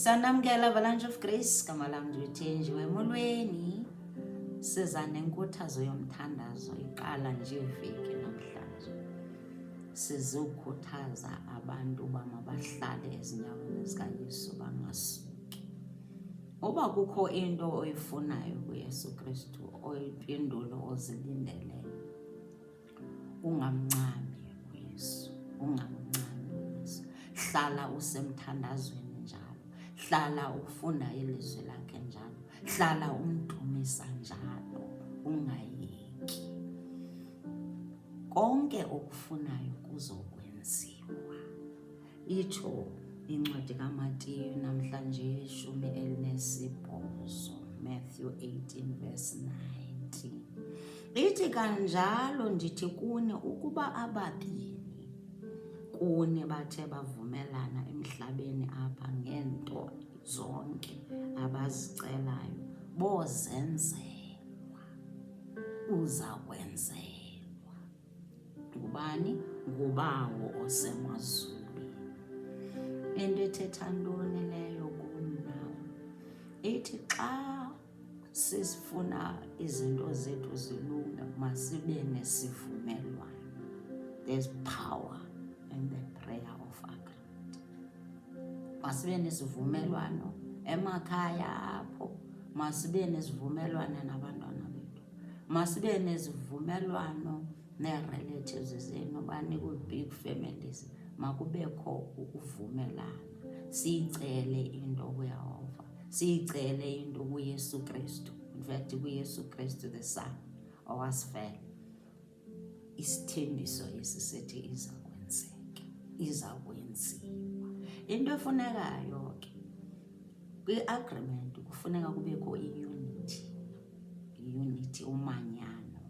Sanamkela Avalanche of Grace, gama lam ndiyuthenjiwe emolweni. Siza nenkuthazo yomthandazo iqala nje iveki namhlanje. Sizokhuthaza abantu bamabahlale ezinyaweni zikaYesu bangasuki. Uba kukho into oyifunayo kuYesu Kristu, oyimpendulo ozilindeleyo, ungamncami uYesu, ungamncami uYesu. Hlala usemthandazweni njalo, hlala ufunda ilizwi lakhe njalo, hlala umdumisa njalo, ungayeki. Konke okufunayo kuzokwenziwa. Itsho incwadi kaMatiyu namhlanje 18, Matthew 18 verse 19. Ithi kanjalo ndithi kuni ukuba ababini kuni bathe bavumelana emhlabeni apha ngento zonke abazicelayo, bozenzelwa, uzakwenzelwa. Ngubani? Ngubawo osemazulwini. Into ethetha ntoni leyo kum nawe? Ithi xa sifuna izinto zethu zilunge, masibe nesivumelwano. There's power in the prayer of agreement. Masibe nesivumelwano emakhaya apho, masibe nesivumelwano nabantwana bethu, masibe nesivumelwano ne-relatives zenu, big families, makubekho ukuvumelana. Siyicele into kuYehova, siyicele into kuYesu Kristu. In fact, kuYesu Kristu the Son owasifela. Isithembiso esisethi izakwenzeka, izakwenziwa. Into efunekayo ke kwi-agreement kufuneka kubekho i-unity, umanyano.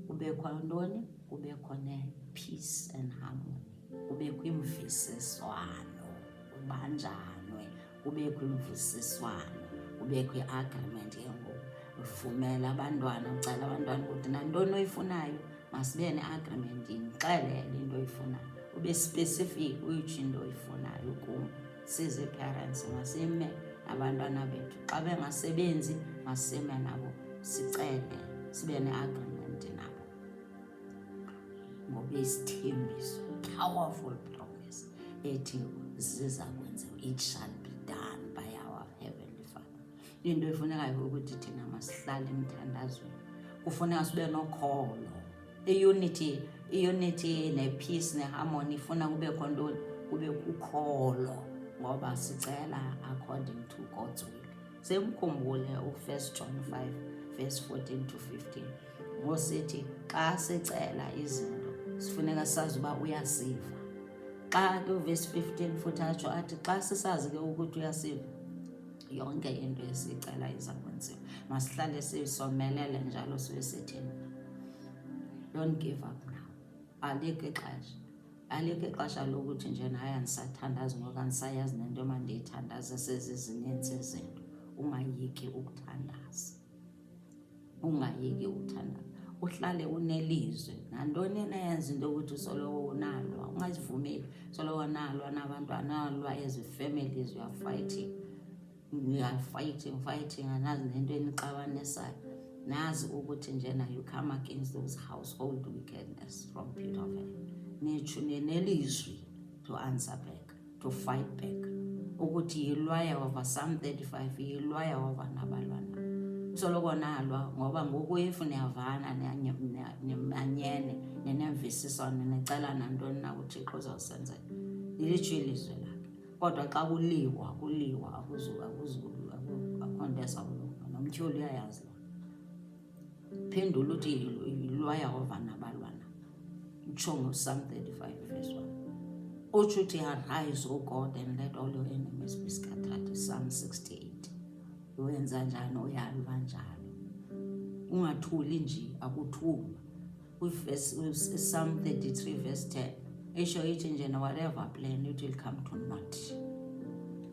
Kubekho ntoni? Kubekho ne-peace and harmony. Kubekho imvisiswano, kubanjanwe, kubekho imvisiswano, kubekho i-agreement yengoku. Uvumela abantwana, ucela abantwana ukuthi nantoni oyifunayo, masibe ne-agreement, yinixelele into oyifunayo. Ube specific, uyitsho into oyifunayo kum. Sizi-parents, masime abantwana bethu. Xa bengasebenzi, masime nabo, sicele, sibe ne-agreement nabo. Ngoba isithembiso, powerful promise, ethi ziza kwenziwa, it shall be done by our heavenly Father. Into efunekayo ukuthi thina masihlale emthandazweni. Kufuneka sibe nokholo. I-unity ne-peace ne-harmony ifuna kubekho ntoni? Kubekho ukholo, ngoba sicela according to God's will. Semkhumbule u-1 John 5 verse 14 to 15. Ngosithi xa sicela izinto sifuneka sazi uba uyasiva. Xa ke verse 15 futhi atsho athi xa sisazi ke ukuthi uyasiva, yonke into esicela iza kwenziwa. Masihlale sisomelele njalo sibe sithini. Don't give up now. Alikho ixesha lokuthi nje naye andisathandazi ngoku andisayazi nento mandiyithandaze, sezizininzi izinto. Ungayeki ukuthandaza. Ungayeki ukuthandaza. Uhlale unelizwe. Nantoni neyenza into ukuthi usoloko unalwa. Ungazivumeli soloko unalwa nabantwana, nalwa ezi families, you are fighting, anazi nento enixabanisayo. Nazi ukuthi njena you come against those household wickedness from pit of hell. Nelizwi to answer back, to fight back. Ukuthi yilwaya over Psalm 35, yilwaya over nabalwana. Soloko nalwa ngoba ngoku if niyavana nimanyene nenemvisiswano necela nantoni na uThixo uzawusenzela. Ilitsho ilizwe lakhe. Kodwa xa kuliwa akukhondesa ulunga. Nomtyholi uyayazi lo. Phendula uthi yilwaya over nabalwana. Utsho ngoPsalm 35 verse 1. Utsho uthi arise, O God, and let all your enemies be scattered. Psalm 68. Uyenza njani? Uyalwa njalo. Ungathuli nje, akuthulwa. Psalm 33 verse 10. Esho ithi njena whatever plan it will come to naught.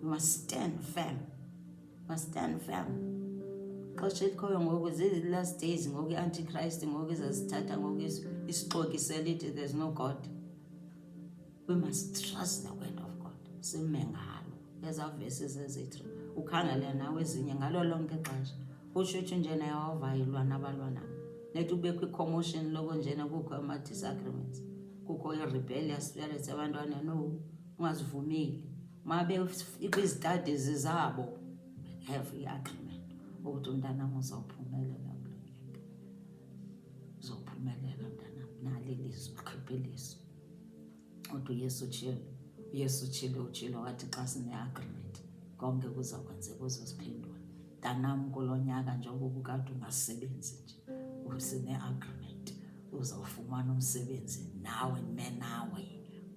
You must stand firm. Xesha elikhoyo ngoku zizi last days, ngoku i-Antichrist ngoku izazithatha ngoku isixokisela ithi there's no God. We must trust the word of God. Sime ngalo. ezaa verses ezithi ukhangele nawe ezinye ngalo lonke ixesha utsho nje naYehova ilwa nabalwa nabo. Nethi kubekho i-commotion loko njena kukho ama-disagreements, kukho i-rebellious spirits abantwana, no, ungazivumeli. Mabe kwizitudies zabo have i-agreement ukuthi umntanam uzawuphumelela kulo nyaka, uzawuphumelela mntanam, nali ilizwi, khipha ilizwi. Uthi uYesu utshilo wathi xa sine-agreement konke kuzawukwenzeka, uzosiphendula. Mntanam kulo nyaka njengoba ukade ungasebenzi nje, sine-agreement uzawufumana umsebenzi nawe nime nawe,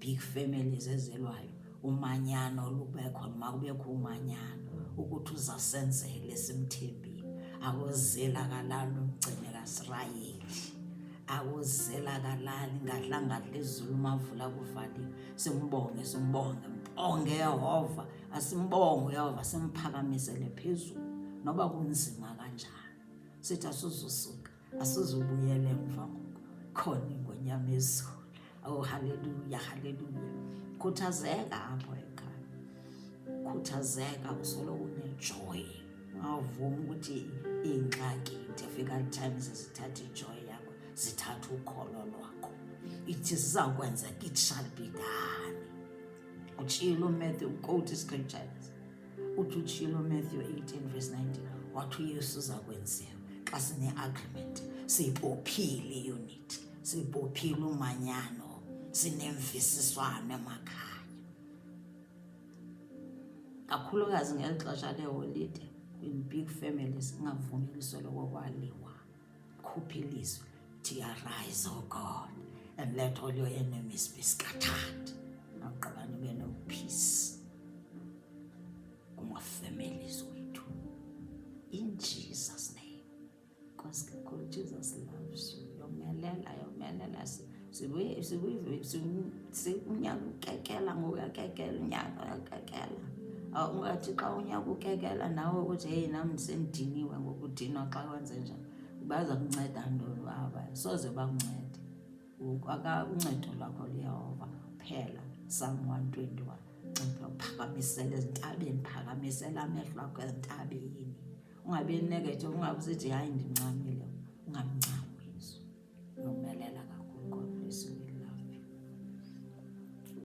big families ezelwayo, umanyano lubekho, noma kubekho umanyano ukuthi uzasenzele simthembile. Akuzela kalali umgcine kaSirayeli, akuzela kalali ngahlangahle izulu mavula kuvaliwe. Simbonge mbonge Yehova, asimbonge uYehova, simphakamisele phezulu noba kunzima kanjani. Sithi asuzusuka, asizubuyela emva ngoku khona ingonyama ezulu. Oh, haleluya, haleluya. Khuthazeka apho ekhaya, khuthazeka, usoloko unejoy. Ungavumi ukuthi iingxaki, difficult times zithatha ijoy yakho, zithatha ukholo lwakho. Ithi zizawukwenzeka, it shall be done. Utshilo Matthew, quote scriptures. Utshilo Matthew 18 verse 19, wathi uYesu uzakwenziwa xa sine-agreement, siyibophile unity, siyibophile umanyano, sinemvisiswano emakhaya. Kakhulukazi ngeli xesha leholide, in big families, ingavumeli soloko kwaliwa. Khupha ilizwi, thi arise, O God, and let all your enemies be scattered. Awugqiba nibe no-peace kuma-families wethu. In Jesus' name. Because Jesus loves you. Yomelela. Unyaka ukekela ngokuyakekela, unyaka uyakekela. Ungathi xa unyaka ukekela nawe uthi hey nam sendiniwe ngokudinwa xa wenze njani. Baza kunceda ntoni aba? Soze bakuncede. Uncedo lwakho luyehova phela. Psalm 121. Ncipha uphakamisela ezintabeni, phakamisela amehlo akho ezintabeni. Ungabi negative, ungabi usithi hayi ndimncamile. Ungamncamile.